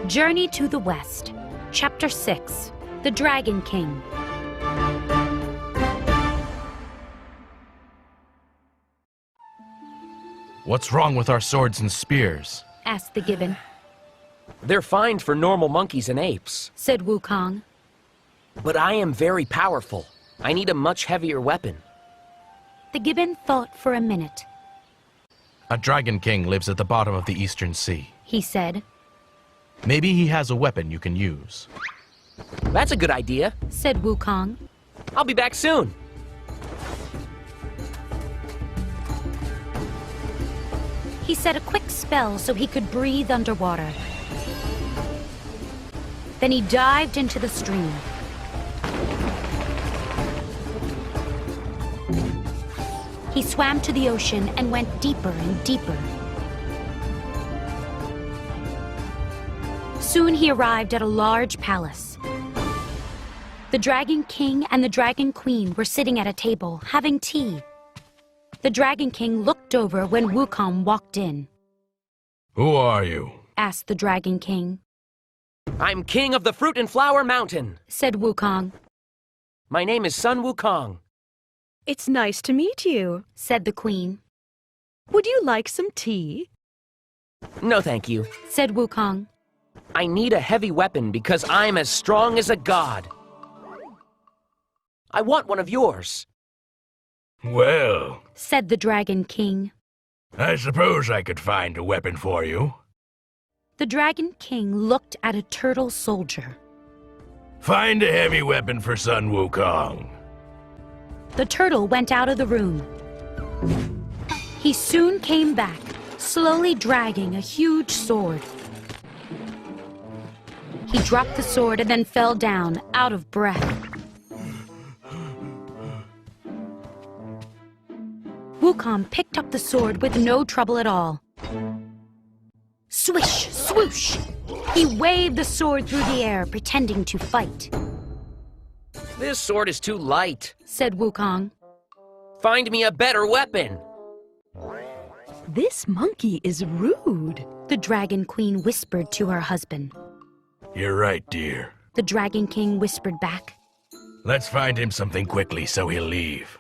Journey to the West, Chapter 6, The Dragon King. What's wrong with our swords and spears? Asked the gibbon. They're fine for normal monkeys and apes. Said Wukong. But I am very powerful. I need a much heavier weapon. The gibbon thought for a minute. A Dragon King lives at the bottom of the Eastern Sea. He said. Maybe he has a weapon you can use. That's a good idea. Said Wukong. I'll be back soon. He said a quick spell so he could breathe underwater. Then he dived into the stream. He swam to the ocean and went deeper and deeper. Soon he arrived at a large palace. The Dragon King and the Dragon Queen were sitting at a table, having tea. The Dragon King looked over when Wukong walked in. Who are you? Asked the Dragon King. I'm king of the Fruit and Flower Mountain, Said Wukong. My name is Sun Wukong. It's nice to meet you, Said the Queen. Would you like some tea? No, thank you. Said Wukong. I need a heavy weapon because I'm as strong as a god. I want one of yours. Well, Said the Dragon King. I suppose I could find a weapon for you. The Dragon King looked at a turtle soldier. Find a heavy weapon for Sun Wukong. The turtle went out of the room. He soon came back, slowly dragging a huge sword. He dropped the sword and then fell down, out of breath. Wukong picked up the sword with no trouble at all. Swish, swoosh! He waved the sword through the air, pretending to fight. This sword is too light. Said Wukong. Find me a better weapon. This monkey is rude. The Dragon Queen whispered to her husband. You're right, dear. The Dragon King whispered back. Let's find him something quickly so he'll leave.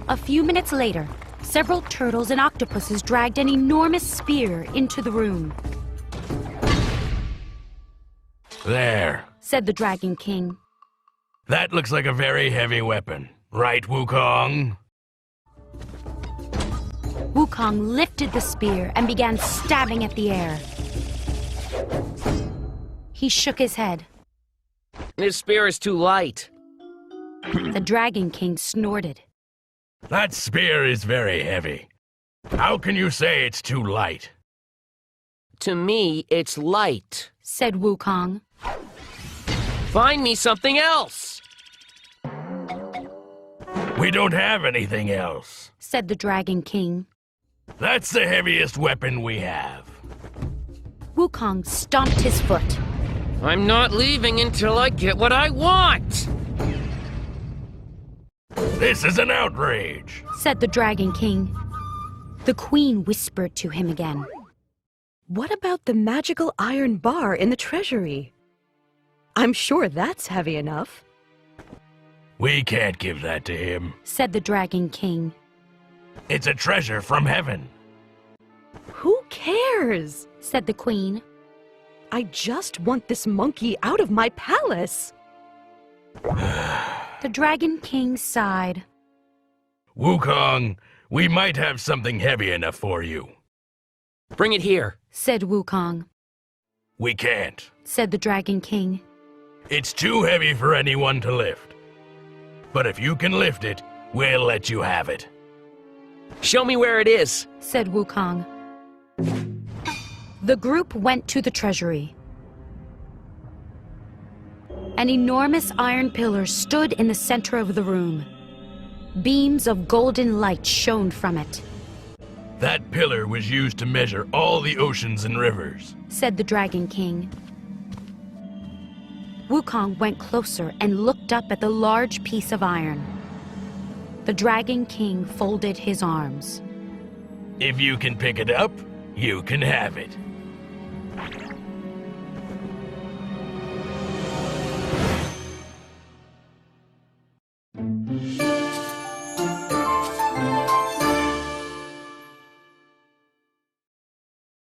A few minutes later, several turtles and octopuses dragged an enormous spear into the room. There. Said the Dragon King. That looks like a very heavy weapon. Right, Wukong? Wukong lifted the spear and began stabbing at the air. He shook his head. This spear is too light. The Dragon King snorted. That spear is very heavy. How can you say it's too light? To me, it's light. Said Wukong. Find me something else. We don't have anything else. Said the Dragon King. That's the heaviest weapon we have. Wukong stomped his foot. I'm not leaving until I get what I want. This is an outrage. Said the Dragon King. The Queen whispered to him again. What about the magical iron bar in the treasury? I'm sure that's heavy enough. We can't give that to him. Said the Dragon King. It's a treasure from heaven. Who cares? Said the Queen. I just want this monkey out of my palace. The Dragon King sighed. Wukong, we might have something heavy enough for you. Bring it here. Said Wukong. We can't. Said the Dragon King. It's too heavy for anyone to lift. But if you can lift it, we'll let you have it. Show me where it is. Said Wukong. The group went to the treasury. An enormous iron pillar stood in the center of the room. Beams of golden light shone from it. That pillar was used to measure all the oceans and rivers. Said the Dragon King. Wukong went closer and looked up at the large piece of iron. The Dragon King folded his arms. If you can pick it up, you can have it.